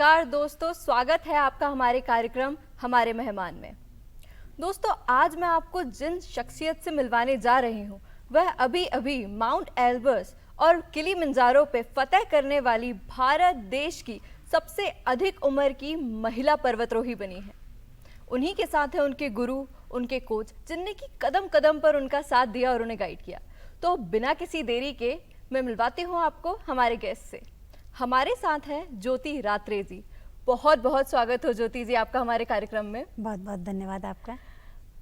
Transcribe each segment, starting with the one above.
नमस्कार दोस्तों, स्वागत है आपका हमारे कार्यक्रम हमारे मेहमान में। दोस्तों, आज मैं आपको जिन शख्सियत से मिलवाने जा रही हूँ वह अभी अभी माउंट एल्ब्रस और किलिमंजारो पे फतह करने वाली भारत देश की सबसे अधिक उम्र की महिला पर्वतारोही बनी है। उन्हीं के साथ है उनके गुरु, उनके कोच, जिनने की कदम कदम पर उनका साथ दिया और उन्हें गाइड किया। तो बिना किसी देरी के मैं मिलवाती हूँ आपको हमारे गेस्ट से। हमारे साथ है ज्योति रात्रे जी। बहुत बहुत स्वागत हो ज्योति जी आपका हमारे कार्यक्रम में। बहुत बहुत धन्यवाद आपका।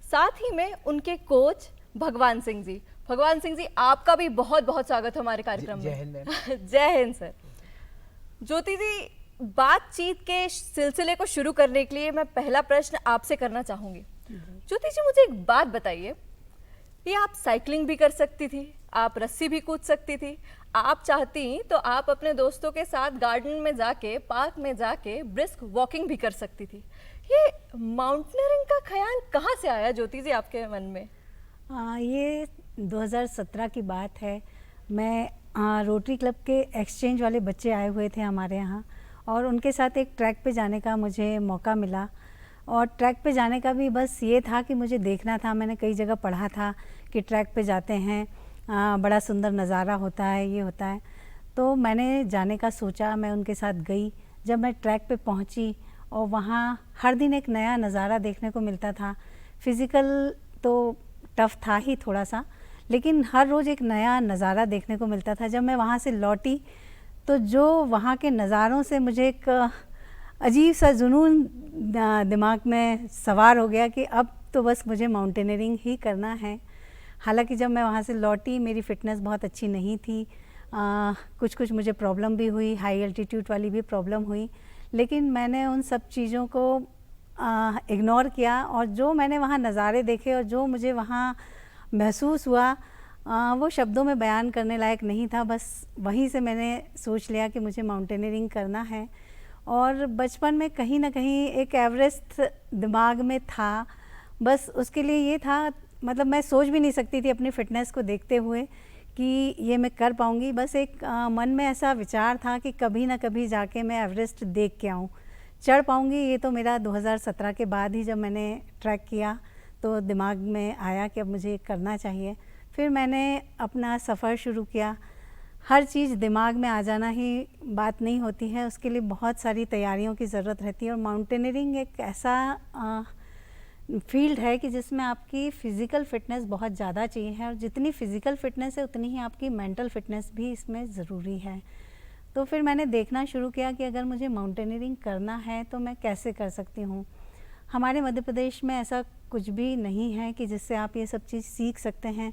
साथ ही में उनके कोच भगवान सिंह जी। भगवान सिंह जी, आपका भी बहुत बहुत स्वागत हो हमारे कार्यक्रम में। जय हिंद। जय हिंद सर। ज्योति जी, बातचीत के सिलसिले को शुरू करने के लिए मैं पहला प्रश्न आपसे करना चाहूंगी। ज्योति जी, मुझे एक बात बताइए, ये आप साइकिलिंग भी कर सकती थी, आप रस्सी भी कूद सकती थी, आप चाहती तो आप अपने दोस्तों के साथ गार्डन में जाके, पार्क में जाके ब्रिस्क वॉकिंग भी कर सकती थी। ये माउंटेनियरिंग का ख्याल कहाँ से आया ज्योति जी आपके मन में? ये 2017 की बात है। मैं रोटरी क्लब के एक्सचेंज वाले बच्चे आए हुए थे हमारे यहाँ, और उनके साथ एक ट्रैक पे जाने का मुझे मौका मिला। और ट्रैक पे जाने का भी बस ये था कि मुझे देखना था। मैंने कई जगह पढ़ा था कि ट्रैक पे जाते हैं, बड़ा सुंदर नज़ारा होता है, ये होता है। तो मैंने जाने का सोचा, मैं उनके साथ गई। जब मैं ट्रैक पे पहुंची और वहाँ हर दिन एक नया नज़ारा देखने को मिलता था। फिज़िकल तो टफ था ही थोड़ा सा, लेकिन हर रोज़ एक नया नज़ारा देखने को मिलता था। जब मैं वहाँ से लौटी तो जो वहाँ के नज़ारों से मुझे एक अजीब सा जुनून दिमाग में सवार हो गया कि अब तो बस मुझे माउंटेनियरिंग ही करना है। हालांकि जब मैं वहाँ से लौटी मेरी फ़िटनेस बहुत अच्छी नहीं थी, कुछ मुझे प्रॉब्लम भी हुई, हाई एल्टीट्यूड वाली भी प्रॉब्लम हुई, लेकिन मैंने उन सब चीज़ों को इग्नोर किया। और जो मैंने वहाँ नज़ारे देखे और जो मुझे वहाँ महसूस हुआ, वो शब्दों में बयान करने लायक नहीं था। बस वहीं से मैंने सोच लिया कि मुझे माउंटेनियरिंग करना है। और बचपन में कहीं ना कहीं एक एवरेस्ट दिमाग में था, बस उसके लिए ये था, मतलब मैं सोच भी नहीं सकती थी अपनी फ़िटनेस को देखते हुए कि ये मैं कर पाऊँगी। बस एक मन में ऐसा विचार था कि कभी ना कभी जाके मैं एवरेस्ट देख के आऊँ, चढ़ पाऊँगी। ये तो मेरा 2017 के बाद ही जब मैंने ट्रैक किया तो दिमाग में आया कि अब मुझे करना चाहिए। फिर मैंने अपना सफ़र शुरू किया। हर चीज़ दिमाग में आ जाना ही बात नहीं होती है, उसके लिए बहुत सारी तैयारियों की ज़रूरत रहती है। और माउंटेनियरिंग एक ऐसा फील्ड है कि जिसमें आपकी फ़िज़िकल फ़िटनेस बहुत ज़्यादा चाहिए है, और जितनी फ़िज़िकल फ़िटनेस है उतनी ही आपकी मेंटल फ़िटनेस भी इसमें ज़रूरी है। तो फिर मैंने देखना शुरू किया कि अगर मुझे माउंटेनियरिंग करना है तो मैं कैसे कर सकती हूँ। हमारे मध्य प्रदेश में ऐसा कुछ भी नहीं है कि जिससे आप ये सब चीज़ सीख सकते हैं,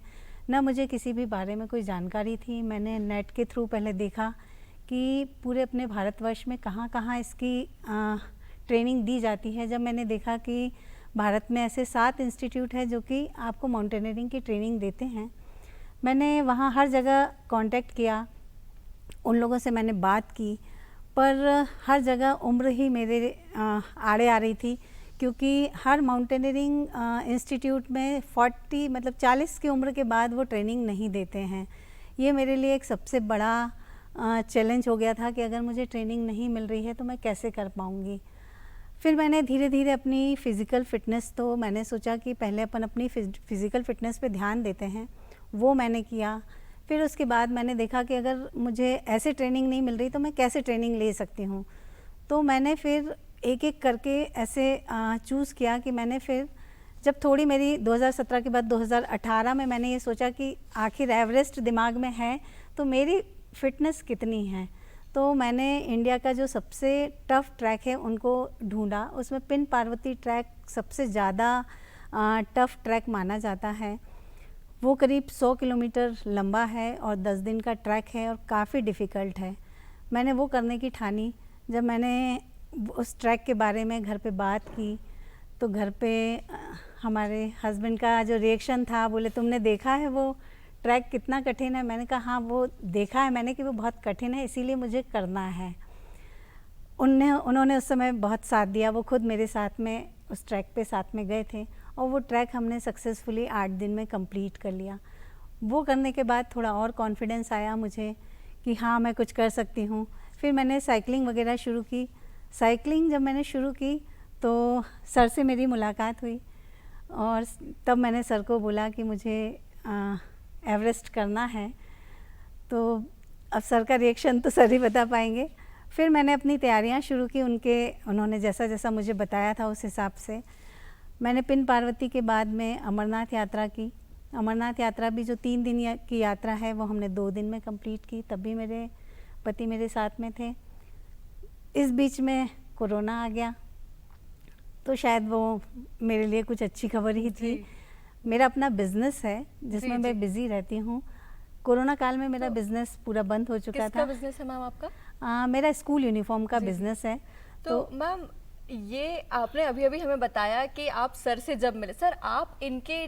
ना मुझे किसी भी बारे में कोई जानकारी थी। मैंने नेट के थ्रू पहले देखा कि पूरे अपने भारतवर्ष में कहाँ कहाँ इसकी ट्रेनिंग दी जाती है। जब मैंने देखा कि भारत में ऐसे 7 इंस्टीट्यूट है जो कि आपको माउंटेनियरिंग की ट्रेनिंग देते हैं, मैंने वहाँ हर जगह कांटेक्ट किया, उन लोगों से मैंने बात की, पर हर जगह उम्र ही मेरे आड़े आ रही थी, क्योंकि हर माउंटेनियरिंग इंस्टीट्यूट में 40 मतलब 40 की उम्र के बाद वो ट्रेनिंग नहीं देते हैं। ये मेरे लिए एक सबसे बड़ा चैलेंज हो गया था कि अगर मुझे ट्रेनिंग नहीं मिल रही है तो मैं कैसे कर पाऊँगी। फिर मैंने धीरे धीरे अपनी फ़िज़िकल फ़िटनेस, तो मैंने सोचा कि पहले अपन अपनी फ़िज़िकल फ़िटनेस पे ध्यान देते हैं, वो मैंने किया। फिर उसके बाद मैंने देखा कि अगर मुझे ऐसे ट्रेनिंग नहीं मिल रही तो मैं कैसे ट्रेनिंग ले सकती हूँ। तो मैंने फिर एक एक करके ऐसे चूज़ किया कि मैंने फिर जब थोड़ी मेरी 2017 के बाद 2018 में मैंने ये सोचा कि आखिर एवरेस्ट दिमाग में है तो मेरी फ़िटनेस कितनी है। तो मैंने इंडिया का जो सबसे टफ़ ट्रैक है उनको ढूंढा। उसमें पिन पार्वती ट्रैक सबसे ज़्यादा टफ़ ट्रैक माना जाता है। वो करीब 100 किलोमीटर लंबा है और 10 दिन का ट्रैक है और काफ़ी डिफ़िकल्ट है। मैंने वो करने की ठानी। जब मैंने उस ट्रैक के बारे में घर पे बात की तो घर पे हमारे हस्बैंड का जो रिएक्शन था, बोले तुमने देखा है वो ट्रैक कितना कठिन है। मैंने कहा हाँ, वो देखा है मैंने कि वो बहुत कठिन है, इसीलिए मुझे करना है। उन्होंने उस समय बहुत साथ दिया। वो खुद मेरे साथ में उस ट्रैक पे साथ में गए थे और वो ट्रैक हमने सक्सेसफुली 8 दिन में कंप्लीट कर लिया। वो करने के बाद थोड़ा और कॉन्फिडेंस आया मुझे कि हाँ मैं कुछ कर सकती हूँ। फिर मैंने साइकिलिंग वगैरह शुरू की। साइकिलिंग जब मैंने शुरू की तो सर से मेरी मुलाकात हुई और तब मैंने सर को बोला कि मुझे एवरेस्ट करना है। तो अब सर का रिएक्शन तो सर ही बता पाएंगे। फिर मैंने अपनी तैयारियां शुरू की, उन्होंने जैसा जैसा मुझे बताया था उस हिसाब से। मैंने पिन पार्वती के बाद में अमरनाथ यात्रा की। अमरनाथ यात्रा भी जो 3 दिन की यात्रा है वो हमने 2 दिन में कंप्लीट की, तब भी मेरे पति मेरे साथ में थे। इस बीच में कोरोना आ गया, तो शायद वो मेरे लिए कुछ अच्छी खबर ही थी। मेरा अपना बिजनेस है जिसमें मैं बिजी रहती हूँ। कोरोना काल में मेरा बिजनेस पूरा बंद हो चुका था। किसका बिजनेस है मैम आपका? मेरा स्कूल यूनिफॉर्म का बिजनेस है। तो मैम ये आपने अभी अभी हमें बताया कि आप सर से जब मिले, सर आप इनके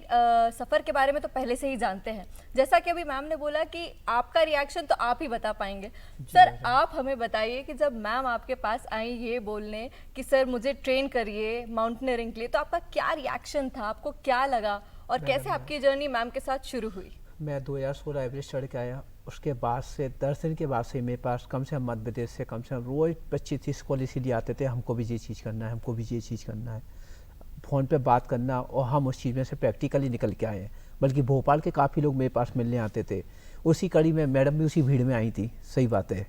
सफ़र के बारे में तो पहले से ही जानते हैं, जैसा कि अभी मैम ने बोला कि आपका रिएक्शन तो आप ही बता पाएंगे। सर आप हमें बताइए कि जब मैम आपके पास आई ये बोलने कि सर मुझे ट्रेन करिए माउंटेनियरिंग के लिए, तो आपका क्या रिएक्शन था, आपको क्या लगा और कैसे आपकी जर्नी मैम के साथ शुरू हुई? मैं 2016 एवरेस्ट चढ़ के आया। उसके बाद से 10 दिन के बाद से मेरे पास कम से कम मध्य प्रदेश से कम से कम रोज़ 25-30 कॉल इसीलिए आते थे, हमको भी ये चीज़ करना है, हमको भी ये चीज़ करना है, फ़ोन पे बात करना। और हम उस चीज़ में से प्रैक्टिकली निकल के आए हैं। बल्कि भोपाल के काफ़ी लोग मेरे पास मिलने आते थे। उसी कड़ी में मैडम भी उसी भीड़ में आई थी। सही बात है,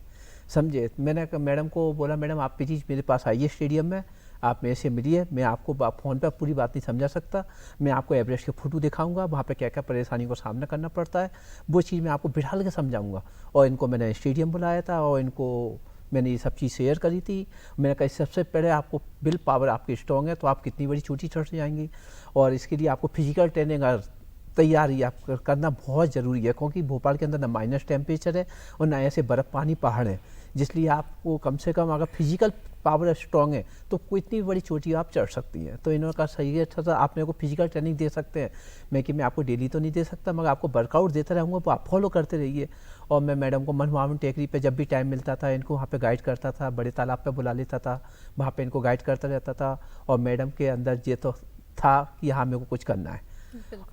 समझे। मैंने मैडम को बोला, मैडम आप प्लीज़ मेरे पास आइए स्टेडियम में, आप मेरे से मिलिए। मैं आपको फ़ोन पर पूरी बात नहीं समझा सकता, मैं आपको एवरेस्ट के फ़ोटो दिखाऊंगा, वहाँ पे क्या क्या परेशानियों का सामना करना पड़ता है, वो चीज़ मैं आपको बिठा के समझाऊंगा। और इनको मैंने स्टेडियम बुलाया था और इनको मैंने ये सब चीज़ शेयर करी थी। मैंने कहा सबसे पहले आपको विल पावर आपकी स्ट्रॉन्ग है तो आप कितनी बड़ी चोटी चढ़ जाएंगी, और इसके लिए आपको फिजिकल ट्रेनिंग और तैयारी आप करना बहुत ज़रूरी है, क्योंकि भोपाल के अंदर ना माइनस टेम्परेचर है और ना ऐसे बर्फ़ पानी पहाड़ है, जिसलिए आपको कम से कम अगर फिजिकल पावर स्ट्रॉन्ग है तो कोई इतनी बड़ी चोटी आप चढ़ सकती हैं। तो इन्होंने कहा सही है, अच्छा आप मेरे को फिजिकल ट्रेनिंग दे सकते हैं। मैं आपको डेली तो नहीं दे सकता, मगर आपको वर्कआउट देता रहूँगा, तो आप फॉलो करते रहिए। और मैं मैडम को मनभावन टेकरी पे जब भी टाइम मिलता था इनको वहाँ पे गाइड करता था, बड़े तालाब पे बुला लेता था, वहाँ पे इनको गाइड करता रहता था। और मैडम के अंदर ये तो था कि हाँ मेरे को कुछ करना है।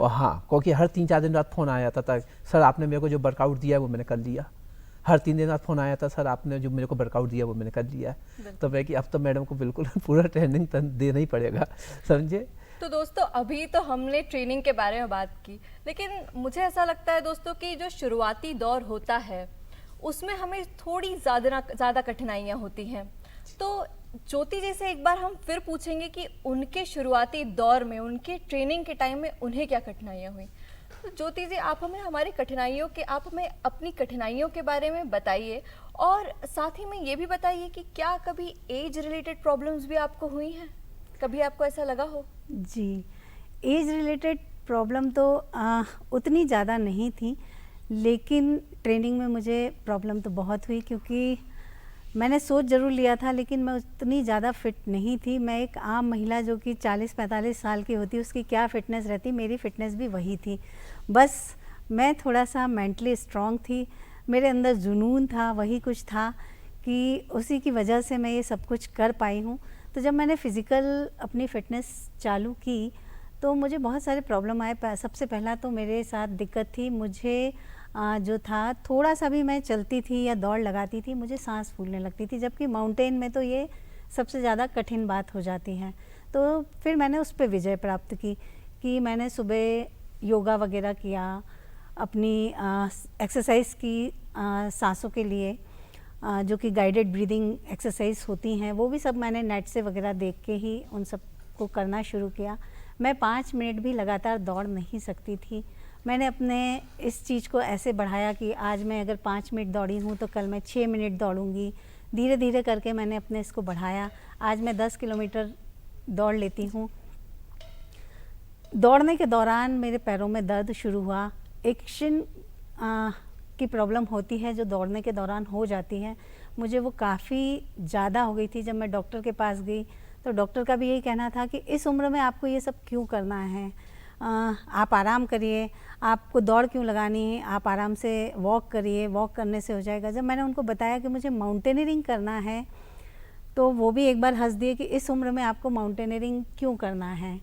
और हाँ, क्योंकि हर 3-4 दिन बाद फ़ोन आ जाता था, सर आपने मेरे को जो वर्कआउट दिया है वो मैंने कर लिया। हर 3 दिन बाद फ़ोन आया था, सर आपने जो मेरे को वर्कआउट दिया वो मैंने कर लिया। तो मैं कि अब तो मैडम को बिल्कुल पूरा ट्रेनिंग देना ही पड़ेगा, समझे। तो दोस्तों अभी तो हमने ट्रेनिंग के बारे में बात की, लेकिन मुझे ऐसा लगता है दोस्तों कि जो शुरुआती दौर होता है उसमें हमें थोड़ी ज़्यादा कठिनाइयाँ होती हैं। तो ज्योति जी से एक बार हम फिर पूछेंगे कि उनके शुरुआती दौर में, उनके ट्रेनिंग के टाइम में उन्हें क्या कठिनाइयाँ हुई। तो ज्योति जी आप हमें आप हमें अपनी कठिनाइयों के बारे में बताइए, और साथ ही में ये भी बताइए कि क्या कभी एज रिलेटेड प्रॉब्लम्स भी आपको हुई हैं, कभी आपको ऐसा लगा हो? जी, एज रिलेटेड प्रॉब्लम तो उतनी ज़्यादा नहीं थी, लेकिन ट्रेनिंग में मुझे प्रॉब्लम तो बहुत हुई, क्योंकि मैंने सोच ज़रूर लिया था लेकिन मैं उतनी ज़्यादा फिट नहीं थी। मैं एक आम महिला जो कि 40-45 साल की होती, उसकी क्या फ़िटनेस रहती, मेरी फ़िटनेस भी वही थी। बस मैं थोड़ा सा मेंटली स्ट्रॉन्ग थी, मेरे अंदर जुनून था, वही कुछ था कि उसी की वजह से मैं ये सब कुछ कर पाई हूँ। तो जब मैंने फ़िज़िकल अपनी फ़िटनेस चालू की तो मुझे बहुत सारे प्रॉब्लम आए। सबसे पहला तो मेरे साथ दिक्कत थी, मुझे जो था थोड़ा सा भी मैं चलती थी या दौड़ लगाती थी मुझे सांस फूलने लगती थी, जबकि माउंटेन में तो ये सबसे ज़्यादा कठिन बात हो जाती है। तो फिर मैंने उस पर विजय प्राप्त की कि मैंने सुबह योगा वगैरह किया, अपनी एक्सरसाइज की सांसों के लिए, जो कि गाइडेड ब्रीदिंग एक्सरसाइज होती हैं, वो भी सब मैंने नेट से वगैरह देख के ही उन सब को करना शुरू किया। मैं 5 मिनट भी लगातार दौड़ नहीं सकती थी। मैंने अपने इस चीज़ को ऐसे बढ़ाया कि आज मैं अगर 5 मिनट दौड़ी हूँ तो कल मैं 6 मिनट दौड़ूंगी। धीरे धीरे करके मैंने अपने इसको बढ़ाया। आज मैं 10 किलोमीटर दौड़ लेती हूँ। दौड़ने के दौरान मेरे पैरों में दर्द शुरू हुआ। एक शिन की प्रॉब्लम होती है जो दौड़ने के दौरान हो जाती है, मुझे वो काफ़ी ज़्यादा हो गई थी। जब मैं डॉक्टर के पास गई तो डॉक्टर का भी यही कहना था कि इस उम्र में आपको ये सब क्यों करना है, आप आराम करिए, आपको दौड़ क्यों लगानी है, आप आराम से वॉक करिए, वॉक करने से हो जाएगा। जब मैंने उनको बताया कि मुझे माउंटेनियरिंग करना है तो वो भी एक बार हंस दिए कि इस उम्र में आपको माउंटेनियरिंग क्यों करना है।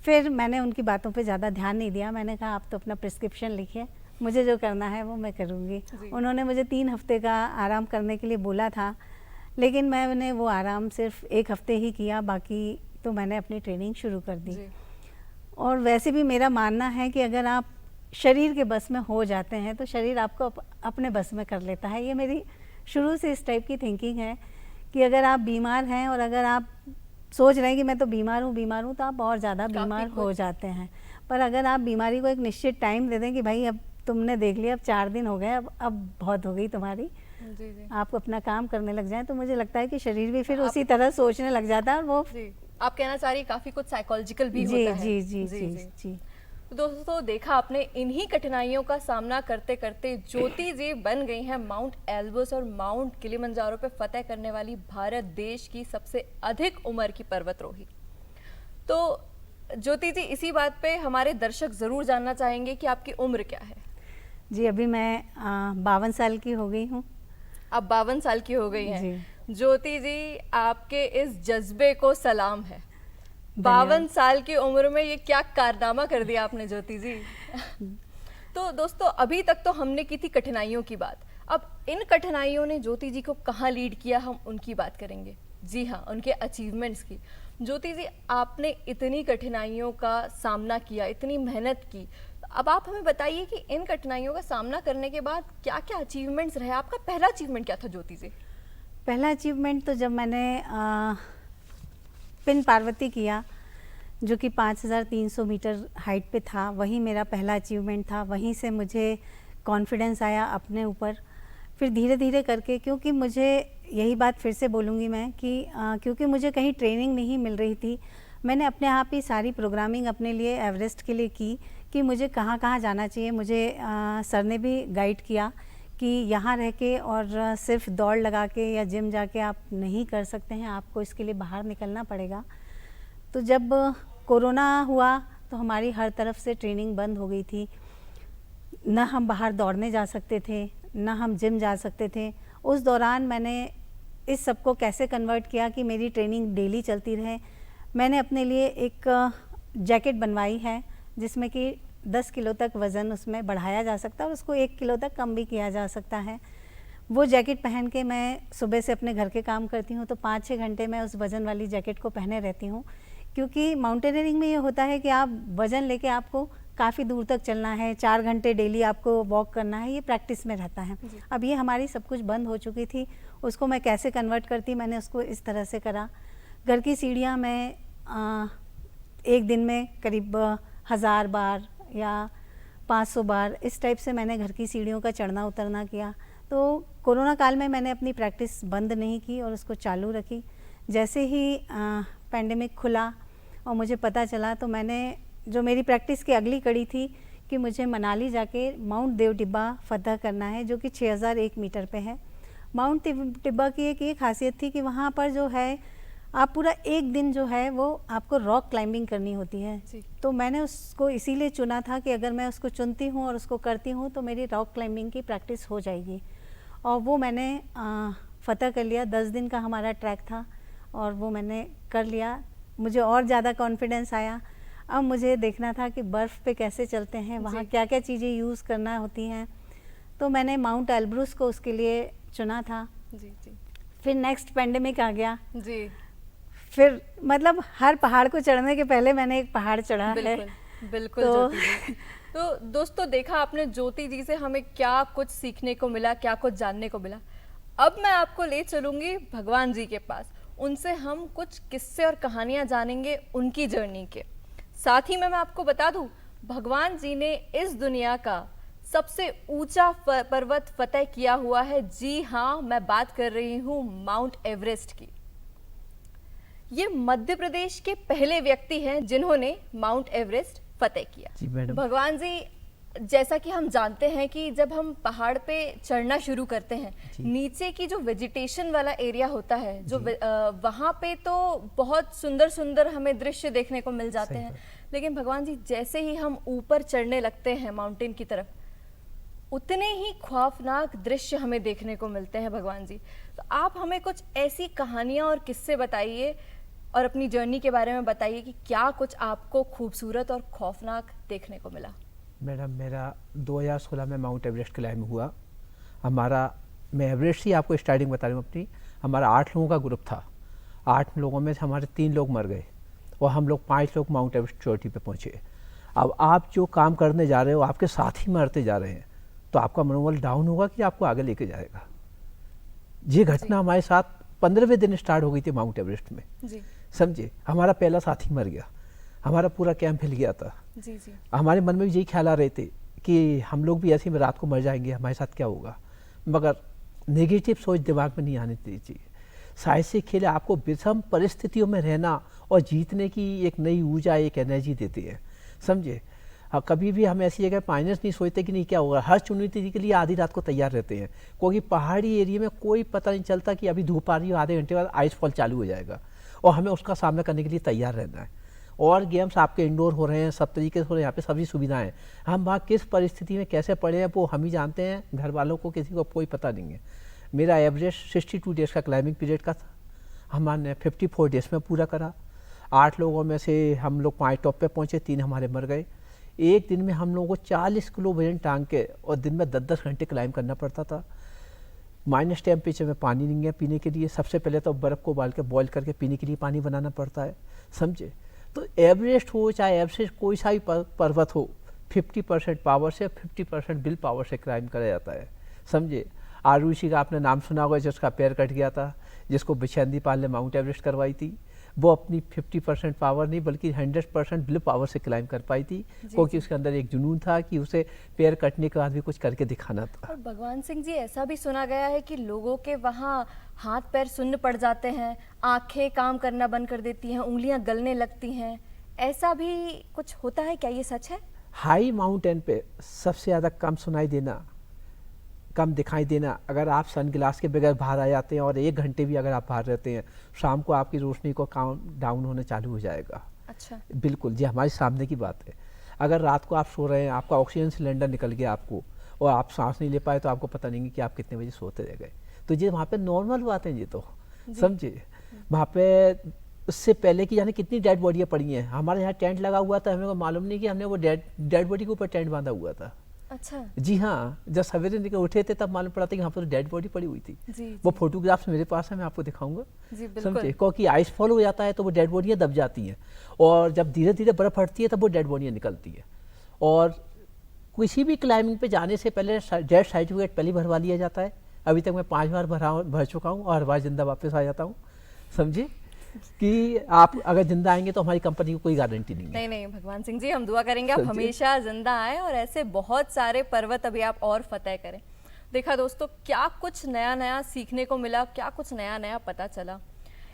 फिर मैंने उनकी बातों पे ज़्यादा ध्यान नहीं दिया। मैंने कहा आप तो अपना प्रिस्क्रिप्शन लिखिए, मुझे जो करना है वो मैं करूँगी। उन्होंने मुझे 3 हफ्ते का आराम करने के लिए बोला था, लेकिन मैंने वो आराम सिर्फ 1 हफ्ते ही किया, बाकी तो मैंने अपनी ट्रेनिंग शुरू कर दी। जी। और वैसे भी मेरा मानना है कि अगर आप शरीर के बस में हो जाते हैं तो शरीर आपको अपने बस में कर लेता है। ये मेरी शुरू से इस टाइप की थिंकिंग है कि अगर आप बीमार हैं और अगर आप सोच रहे हैं कि मैं तो बीमार हूँ तो आप और ज़्यादा बीमार हो जाते हैं। पर अगर आप बीमारी को एक निश्चित टाइम दे दें कि भाई अब तुमने देख लिया, अब 4 दिन हो गए, अब बहुत हो गई तुम्हारी, जी जी आप अपना काम करने लग जाएं, तो मुझे लगता है कि शरीर भी फिर उसी तरह सोचने लग जाता है। और वो जी, आप कहना चाह रही काफी कुछ साइकोलॉजिकल भी जी होता है। जी जी जी जी। तो दोस्तों, देखा आपने, इन्हीं कठिनाइयों का सामना करते करते ज्योति जी बन गई हैं माउंट एल्ब्रस और माउंट किलिमंजारो पे फतेह करने वाली भारत देश की सबसे अधिक उम्र की पर्वतरोही। तो ज्योति जी, इसी बात पे हमारे दर्शक जरूर जानना चाहेंगे कि आपकी उम्र क्या है। जी, अभी मैं 52 साल की हो गई हूँ। आप 52 साल की हो गई हैं। जी। ज्योति जी, आपके इस जज्बे को सलाम है। 52 साल की उम्र में ये क्या कारनामा कर दिया आपने ज्योति जी। तो दोस्तों, अभी तक तो हमने की थी कठिनाइयों की बात। अब इन कठिनाइयों ने ज्योति जी को कहाँ लीड किया, हम उनकी बात करेंगे। जी हाँ, उनके अचीवमेंट्स की। ज्योति जी, आपने इतनी कठिनाइयों का सामना किया, इतनी मेहनत की, तो अब आप हमें बताइए कि इन कठिनाइयों का सामना करने के बाद क्या क्या अचीवमेंट्स रहे। आपका पहला अचीवमेंट क्या था ज्योति जी? पहला अचीवमेंट तो जब मैंने पिन पार्वती किया, जो कि 5300 मीटर हाइट पे था, वही मेरा पहला अचीवमेंट था। वहीं से मुझे कॉन्फिडेंस आया अपने ऊपर। फिर धीरे धीरे करके, क्योंकि मुझे, यही बात फिर से बोलूँगी मैं कि क्योंकि मुझे कहीं ट्रेनिंग नहीं मिल रही थी, मैंने अपने आप ही सारी प्रोग्रामिंग अपने लिए एवरेस्ट के लिए की कि मुझे कहाँ कहाँ जाना चाहिए। मुझे सर ने भी गाइड किया कि यहाँ रह के और सिर्फ दौड़ लगा के या जिम जाके आप नहीं कर सकते हैं, आपको इसके लिए बाहर निकलना पड़ेगा। तो जब कोरोना हुआ तो हमारी हर तरफ से ट्रेनिंग बंद हो गई थी। न हम बाहर दौड़ने जा सकते थे, न हम जिम जा सकते थे। उस दौरान मैंने इस सब को कैसे कन्वर्ट किया कि मेरी ट्रेनिंग डेली चलती रहे। मैंने अपने लिए एक जैकेट बनवाई है जिसमें कि 10 किलो तक वज़न उसमें बढ़ाया जा सकता है और उसको 1 किलो तक कम भी किया जा सकता है। वो जैकेट पहन के मैं सुबह से अपने घर के काम करती हूँ, तो 5-6 घंटे मैं उस वज़न वाली जैकेट को पहने रहती हूँ। क्योंकि माउंटेनियरिंग में ये होता है कि आप वज़न लेके आपको काफ़ी दूर तक चलना है, 4 घंटे डेली आपको वॉक करना है, ये प्रैक्टिस में रहता है। अब ये हमारी सब कुछ बंद हो चुकी थी, उसको मैं कैसे कन्वर्ट करती, मैंने उसको इस तरह से करा। घर की सीढ़ियाँ मैं एक दिन में करीब 1000 बार या 500 बार इस टाइप से मैंने घर की सीढ़ियों का चढ़ना उतरना किया। तो कोरोना काल में मैंने अपनी प्रैक्टिस बंद नहीं की और उसको चालू रखी। जैसे ही पैंडेमिक खुला और मुझे पता चला, तो मैंने, जो मेरी प्रैक्टिस की अगली कड़ी थी कि मुझे मनाली जाके माउंट देव टिब्बा फतह करना है, जो कि 6001 मीटर पे है। माउंट टिब्बा की एक ये खासियत थी कि वहाँ पर जो है आप पूरा एक दिन जो है वो आपको रॉक क्लाइंबिंग करनी होती है। तो मैंने उसको इसीलिए चुना था कि अगर मैं उसको चुनती हूँ और उसको करती हूँ तो मेरी रॉक क्लाइंबिंग की प्रैक्टिस हो जाएगी। और वो मैंने फतह कर लिया। 10 दिन का हमारा ट्रैक था और वो मैंने कर लिया। मुझे और ज़्यादा कॉन्फिडेंस आया। अब मुझे देखना था कि बर्फ़ पे कैसे चलते हैं, वहाँ क्या क्या चीज़ें यूज़ करना होती हैं। तो मैंने माउंट एल्ब्रस को उसके लिए चुना था। जी जी। फिर नेक्स्ट पैंडेमिक आ गया जी। फिर मतलब हर पहाड़ को चढ़ने के पहले मैंने एक पहाड़ चढ़ा है। बिल्कुल ज्योति जी। तो दोस्तों, देखा आपने ज्योति जी से हमें क्या कुछ सीखने को मिला, क्या कुछ जानने को मिला। अब मैं आपको ले चलूंगी भगवान जी के पास। उनसे हम कुछ किस्से और कहानियां जानेंगे उनकी जर्नी के। साथ ही मैं आपको बता दूं, भगवान जी ने इस दुनिया का सबसे ऊंचा पर्वत फतेह किया हुआ है। जी हाँ, मैं बात कर रही हूँ माउंट एवरेस्ट की। ये मध्य प्रदेश के पहले व्यक्ति हैं जिन्होंने माउंट एवरेस्ट फतेह किया। जी मैडम। भगवान जी, जैसा कि हम जानते हैं कि जब हम पहाड़ पे चढ़ना शुरू करते हैं, नीचे की जो वेजिटेशन वाला एरिया होता है, जो वहाँ पे तो बहुत सुंदर सुंदर हमें दृश्य देखने को मिल जाते हैं। लेकिन भगवान जी, जैसे ही हम ऊपर चढ़ने लगते हैं माउंटेन की तरफ, उतने ही खौफनाक दृश्य हमें देखने को मिलते हैं भगवान जी। तो आप हमें कुछ ऐसी कहानियां और किस्से बताइए और अपनी जर्नी के बारे में बताइए कि क्या कुछ आपको खूबसूरत और खौफनाक देखने को मिला। मैडम, मेरा 2016 में माउंट एवरेस्ट क्लाइंब हुआ। मैं एवरेस्ट ही आपको स्टार्टिंग बता रही हूँ अपनी। हमारा 8 लोगों का ग्रुप था। 8 लोगों में से हमारे 3 लोग मर गए और हम लोग 5 लोग माउंट एवरेस्ट चोटी पे पहुँचे। अब आप जो काम करने जा रहे हो आपके साथ ही मरते जा रहे हैं, तो आपका मनोबल डाउन होगा कि आपको आगे लेके जाएगा। ये घटना हमारे साथ 15वें दिन स्टार्ट हो गई थी माउंट एवरेस्ट में। जी समझे, हमारा पहला साथी मर गया, हमारा पूरा कैंप हिल गया था। जी जी हमारे मन में भी यही ख्याल आ रहे थे कि हम लोग भी ऐसे ही रात को मर जाएंगे, हमारे साथ क्या होगा। मगर नेगेटिव सोच दिमाग में नहीं आनी चाहिए। साहसिक खेल आपको विषम परिस्थितियों में रहना और जीतने की एक नई ऊर्जा, एक एनर्जी देती है। समझे, कभी भी हम ऐसी जगह माइनस नहीं सोचते कि नहीं क्या होगा। हर चुनौती के लिए आधी रात को तैयार रहते हैं, क्योंकि पहाड़ी एरिया में कोई पता नहीं चलता कि अभी धूप आ रही है, आधे घंटे बाद आइस फॉल चालू हो जाएगा और हमें उसका सामना करने के लिए तैयार रहना है। और गेम्स आपके इंडोर हो रहे हैं, सब तरीके से हो रहे हैं, यहाँ पे सभी सुविधाएं हैं। हम वहाँ किस परिस्थिति में कैसे पड़े हैं वो हम ही जानते हैं, घर वालों को किसी को कोई पता नहीं है। मेरा एवरेज 62 डेज़ का क्लाइंबिंग पीरियड का था, हमने 54 डेज़ में पूरा करा। 8 लोगों में से हम लोग 5 टॉप पे पहुँचे, 3 हमारे मर गए। एक दिन में हम लोगों को 40 किलो वजन टांग के और दिन में 10-10 घंटे क्लाइंब करना पड़ता था। माइनस टेम्परेचर में पानी नहीं है पीने के लिए। सबसे पहले तो बर्फ़ को उबाल के बॉईल करके पीने के लिए पानी बनाना पड़ता है। समझे, तो एवरेस्ट हो चाहे एवरेस्ट कोई सा भी पर्वत हो, 50% पावर से 50% विल पावर से क्लाइंब करा जाता है। समझे, आरुषि का आपने नाम सुना होगा, जिसका पैर कट गया था, जिसको बिछैंदी पाल ने माउंट एवरेस्ट करवाई थी। वो अपनी 50% पावर नहीं बल्कि 100% विल पावर से क्लाइंब कर पाई थी, क्योंकि उसके अंदर एक जुनून था कि उसे पैर कटने के बाद भी कुछ करके दिखाना था। और भगवान सिंह जी, ऐसा भी सुना गया है कि लोगों के वहाँ हाथ पैर सुन्न पड़ जाते हैं, आंखें काम करना बंद कर देती हैं, उंगलियां गलने लगती हैं, ऐसा भी कुछ होता है क्या? ये सच है? हाई माउंटेन पे सबसे ज़्यादा कम सुनाई देना, कम दिखाई देना, अगर आप सन ग्लास के बगैर बाहर आ जाते हैं और 1 घंटे भी अगर आप बाहर रहते हैं, शाम को आपकी रोशनी को काम डाउन होना चालू हो जाएगा। अच्छा। बिल्कुल, जी हमारे सामने की बात है। अगर रात को आप सो रहे हैं, आपका ऑक्सीजन सिलेंडर निकल गया आपको और आप सांस नहीं ले पाए, तो आपको पता नहीं कि आप कितने बजे सोते रह गए। तो ये वहाँ पे नॉर्मल बात है, ये तो समझिए। वहाँ पे उससे पहले की जाने कितनी डेड बॉडियाँ पड़ी हैं। हमारे यहाँ टेंट लगा हुआ था, हमें को मालूम नहीं कि हमने वो डेड बॉडी के ऊपर टेंट बांधा हुआ था। अच्छा। जी हाँ, जब सवेरे निकल उठे थे तब मालूम पड़ा था कि वहाँ पर डेड बॉडी पड़ी हुई थी। जी, वो जी। फोटोग्राफ्स मेरे पास है, मैं आपको दिखाऊंगा। जी बिल्कुल। समझे, क्योंकि आइस फॉल हो जाता है तो वो डेड बॉडियाँ दब जाती हैं, और जब धीरे धीरे बर्फ़ हटती है तब वो डेड बॉडियाँ निकलती है। और किसी भी क्लाइंबिंग पे जाने से पहले डेथ सर्टिफिकेट पहले भरवा लिया जाता है। अभी तक मैं 5 बार भर चुका हूँ और हर बार जिंदा वापस आ जाता हूँ। समझे कि आप अगर जिंदा आएंगे तो हमारी कंपनी को कोई गारंटी नहीं है। नहीं नहीं भगवान सिंह जी, हम दुआ करेंगे आप हमेशा जिंदा आए और ऐसे बहुत सारे पर्वत अभी आप और फतेह करें। देखा दोस्तों, क्या कुछ नया नया सीखने को मिला, क्या कुछ नया नया पता चला।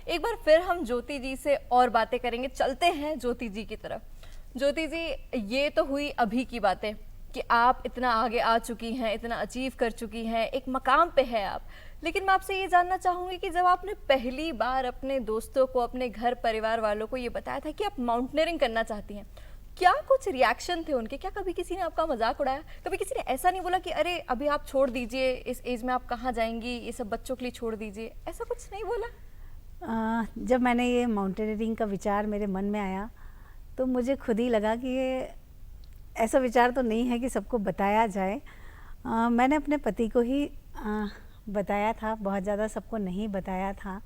एक बार फिर हम ज्योति जी से और बातें करेंगे। चलते हैं ज्योति जी की तरफ। ज्योति जी, ये तो हुई अभी की बातें कि आप इतना आगे आ चुकी हैं, इतना अचीव कर चुकी हैं, एक मकाम पे है आप। लेकिन मैं आपसे ये जानना चाहूँगी कि जब आपने पहली बार अपने दोस्तों को, अपने घर परिवार वालों को ये बताया था कि आप माउंटेनियरिंग करना चाहती हैं, क्या कुछ रिएक्शन थे उनके? क्या कभी किसी ने आपका मजाक उड़ाया? कभी किसी ने ऐसा नहीं बोला कि अरे अभी आप छोड़ दीजिए, इस एज में आप कहाँ जाएंगी, ये सब बच्चों के लिए छोड़ दीजिए, ऐसा कुछ नहीं बोला? जब मैंने ये माउंटेनियरिंग का विचार मेरे मन में आया तो मुझे खुद ही लगा कि ये ऐसा विचार तो नहीं है कि सबको बताया जाए। मैंने अपने पति को ही बताया था, बहुत ज़्यादा सबको नहीं बताया था।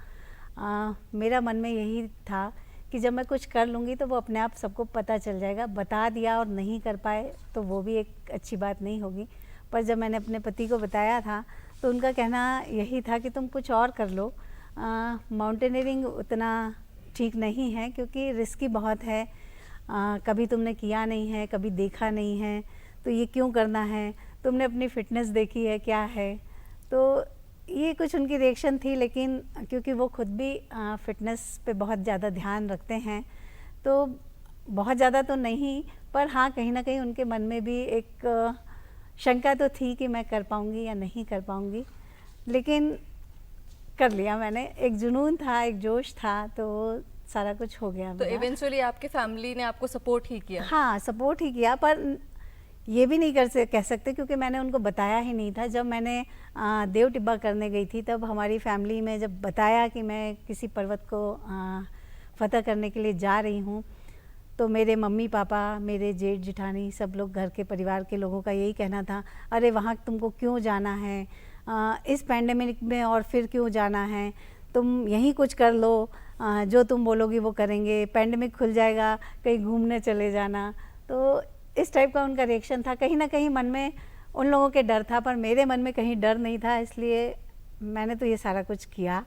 मेरा मन में यही था कि जब मैं कुछ कर लूँगी तो वो अपने आप सबको पता चल जाएगा। बता दिया और नहीं कर पाए तो वो भी एक अच्छी बात नहीं होगी। पर जब मैंने अपने पति को बताया था तो उनका कहना यही था कि तुम कुछ और कर लो, माउंटेनियरिंग उतना ठीक नहीं है क्योंकि रिस्की बहुत है, कभी तुमने किया नहीं है, कभी देखा नहीं है, तो ये क्यों करना है, तुमने अपनी फ़िटनेस देखी है क्या है। तो ये कुछ उनकी रिएक्शन थी, लेकिन क्योंकि वो खुद भी फ़िटनेस पे बहुत ज़्यादा ध्यान रखते हैं तो बहुत ज़्यादा तो नहीं, पर हाँ कहीं ना कहीं उनके मन में भी एक शंका तो थी कि मैं कर पाऊँगी या नहीं कर पाऊँगी। लेकिन कर लिया मैंने, एक जुनून था, एक जोश था, तो सारा कुछ हो गया। तो इवेंचुअली आपके फैमिली ने आपको सपोर्ट ही किया? हाँ सपोर्ट ही किया, पर ये भी नहीं कह सकते क्योंकि मैंने उनको बताया ही नहीं था। जब मैंने देव टिब्बा करने गई थी तब हमारी फैमिली में जब बताया कि मैं किसी पर्वत को फतह करने के लिए जा रही हूँ तो मेरे मम्मी पापा, मेरे जेठ जिठानी, सब लोग घर के परिवार के लोगों का यही कहना था, अरे वहाँ तुमको क्यों जाना है, इस पैंडेमिक में और फिर क्यों जाना है, तुम यहीं कुछ कर लो, जो तुम बोलोगी वो करेंगे, पैंडेमिक खुल जाएगा कहीं घूमने चले जाना। तो इस टाइप का उनका रिएक्शन था। कहीं ना कहीं मन में उन लोगों के डर था, पर मेरे मन में कहीं डर नहीं था, इसलिए मैंने तो ये सारा कुछ किया।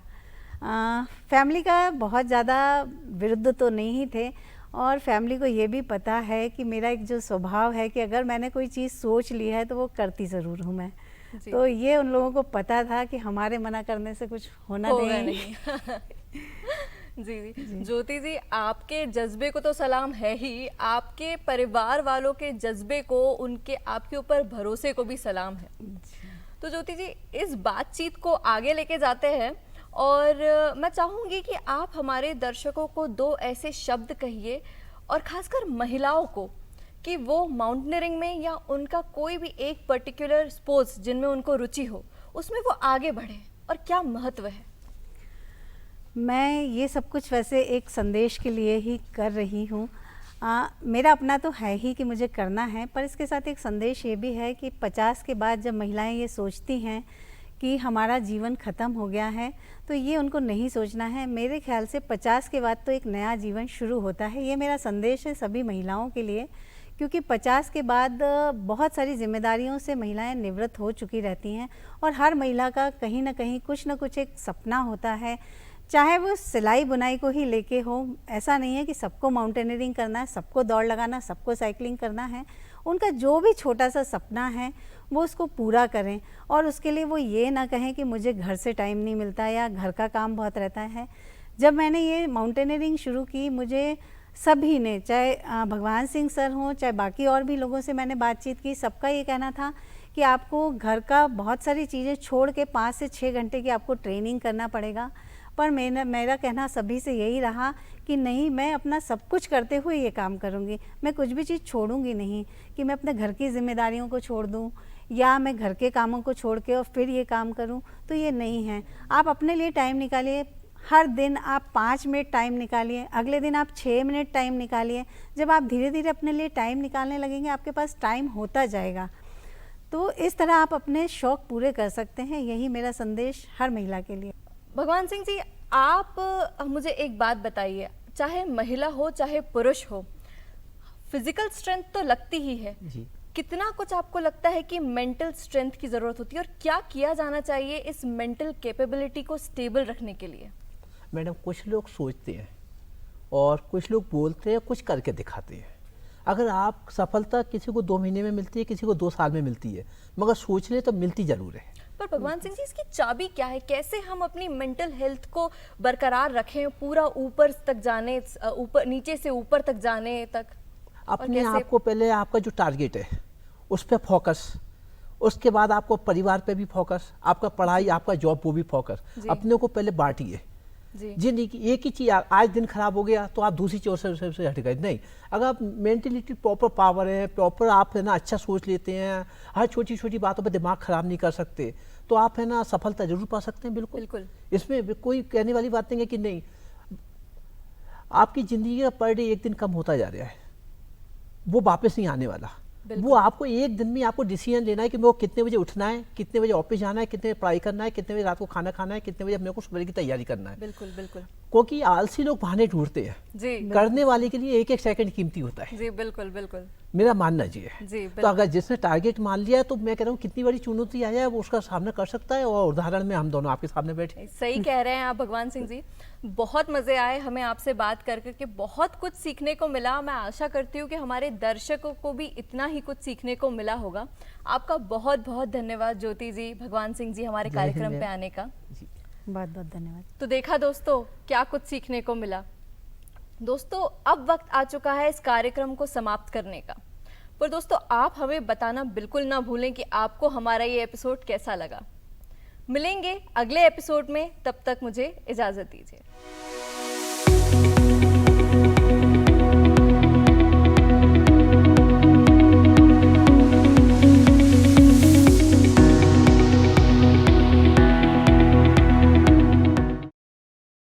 फैमिली का बहुत ज़्यादा विरुद्ध तो नहीं ही थे, और फैमिली को ये भी पता है कि मेरा एक जो स्वभाव है कि अगर मैंने कोई चीज़ सोच ली है तो वो करती ज़रूर हूँ मैं। तो ये उन लोगों को पता था कि हमारे मना करने से कुछ होगा नहीं। जी जी, ज्योति जी, आपके जज्बे को तो सलाम है ही, आपके परिवार वालों के जज्बे को, उनके आपके ऊपर भरोसे को भी सलाम है। तो ज्योति जी, इस बातचीत को आगे लेके जाते हैं, और मैं चाहूँगी कि आप हमारे दर्शकों को 2 ऐसे शब्द कहिए, और खासकर महिलाओं को, कि वो माउंटेनियरिंग में या उनका कोई भी एक पर्टिकुलर स्पोर्ट्स जिनमें उनको रुचि हो, उसमें वो आगे बढ़े, और क्या महत्व है। मैं ये सब कुछ वैसे एक संदेश के लिए ही कर रही हूँ। मेरा अपना तो है ही कि मुझे करना है, पर इसके साथ एक संदेश ये भी है कि 50 के बाद जब महिलाएं ये सोचती हैं कि हमारा जीवन ख़त्म हो गया है, तो ये उनको नहीं सोचना है। मेरे ख्याल से 50 के बाद तो एक नया जीवन शुरू होता है। ये मेरा संदेश है सभी महिलाओं के लिए, क्योंकि 50 के बाद बहुत सारी जिम्मेदारियों से महिलाएं निवृत्त हो चुकी रहती हैं, और हर महिला का कहीं ना कहीं कुछ ना कुछ एक सपना होता है, चाहे वो सिलाई बुनाई को ही लेके हो। ऐसा नहीं है कि सबको माउंटेनियरिंग करना है, सबको दौड़ लगाना, सबको साइकिलिंग करना है। उनका जो भी छोटा सा सपना है वो उसको पूरा करें, और उसके लिए वो ये ना कहें कि मुझे घर से टाइम नहीं मिलता या घर का काम बहुत रहता है। जब मैंने ये माउंटेनियरिंग शुरू की, मुझे सभी ने, चाहे भगवान सिंह सर हों, चाहे बाकी और भी लोगों से मैंने बातचीत की, सबका ये कहना था कि आपको घर का बहुत सारी चीज़ें छोड़ के 5 से 6 घंटे की आपको ट्रेनिंग करना पड़ेगा। पर मेरा कहना सभी से यही रहा कि नहीं, मैं अपना सब कुछ करते हुए ये काम करूँगी, मैं कुछ भी चीज़ छोड़ूंगी नहीं, कि मैं अपने घर की जिम्मेदारियों को छोड़ दूँ या मैं घर के कामों को छोड़ के और फिर ये काम करूँ, तो ये नहीं है। आप अपने लिए टाइम निकालिए, हर दिन आप 5 मिनट टाइम निकालिए, अगले दिन आप 6 मिनट टाइम निकालिए। जब आप धीरे धीरे अपने लिए टाइम निकालने लगेंगे, आपके पास टाइम होता जाएगा। तो इस तरह आप अपने शौक़ पूरे कर सकते हैं। यही मेरा संदेश हर महिला के लिए। भगवान सिंह जी, आप मुझे एक बात बताइए, चाहे महिला हो चाहे पुरुष हो, फिजिकल स्ट्रेंथ तो लगती ही है जी। कितना कुछ आपको लगता है कि मेंटल स्ट्रेंथ की ज़रूरत होती है, और क्या किया जाना चाहिए इस मेंटल कैपेबिलिटी को स्टेबल रखने के लिए। मैडम, कुछ लोग सोचते हैं और कुछ लोग बोलते हैं, कुछ करके दिखाते हैं। अगर आप सफलता किसी को 2 महीने में मिलती है, किसी को 2 साल में मिलती है, मगर सोच ले तो मिलती ज़रूर है। पर भगवान सिंह जी, इसकी चाबी क्या है? कैसे हम अपनी मेंटल हेल्थ को बरकरार रखें, पूरा ऊपर तक जाने, ऊपर नीचे से ऊपर तक जाने तक? अपने आप को पहले, आपका जो टारगेट है उस पर फोकस, उसके बाद आपको परिवार पे भी फोकस, आपका पढ़ाई, आपका जॉब, वो भी फोकस। अपने को पहले बांटिए। जी, एक ही चीज़, आज दिन खराब हो गया तो आप दूसरी चीज़ से हट गए, नहीं। अगर आप मेंटलिटी प्रॉपर पावर है, प्रॉपर आप है ना अच्छा सोच लेते हैं, हर छोटी छोटी बातों पर दिमाग खराब नहीं कर सकते, तो आप है ना सफलता जरूर पा सकते हैं। बिल्कुल। इसमें कोई कहने वाली बात नहीं है कि नहीं। आपकी ज़िंदगी का पर डे एक दिन कम होता जा रहा है, वो वापस नहीं आने वाला। वो आपको एक दिन में आपको डिसीजन लेना है कि मेरे को कितने बजे उठना है, कितने बजे ऑफिस जाना है, कितने बजे पढ़ाई करना है, कितने बजे रात को खाना खाना है, कितने बजे अपने को सुबह की तैयारी करना है। बिल्कुल। क्योंकि आलसी लोग बहाने ढूंढते हैं जी, करने वाले के लिए एक एक सेकंड कीमती होता है। जी बिल्कुल। मेरा मानना जी है। तो अगर जिसने टारगेट मान लिया है, तो मैं कह रहा हूँ कितनी बड़ी चुनौती आ जाए वो उसका सामना कर सकता है, और उदाहरण में हम दोनों आपके सामने बैठे। सही कह रहे हैं आप भगवान सिंह जी। बहुत मज़े आए हमें आपसे बात करके, बहुत कुछ सीखने को मिला। मैं आशा करती हूँ कि हमारे दर्शकों को भी इतना ही कुछ सीखने को मिला होगा। आपका बहुत बहुत धन्यवाद ज्योति जी, भगवान सिंह जी, हमारे कार्यक्रम पे आने का। बहुत बहुत धन्यवाद। तो देखा दोस्तों, क्या कुछ सीखने को मिला। दोस्तों, अब वक्त आ चुका है इस कार्यक्रम को समाप्त करने का, पर दोस्तों आप हमें बताना बिल्कुल ना भूलें कि आपको हमारा ये एपिसोड कैसा लगा। मिलेंगे अगले एपिसोड में, तब तक मुझे इजाज़त दीजिए।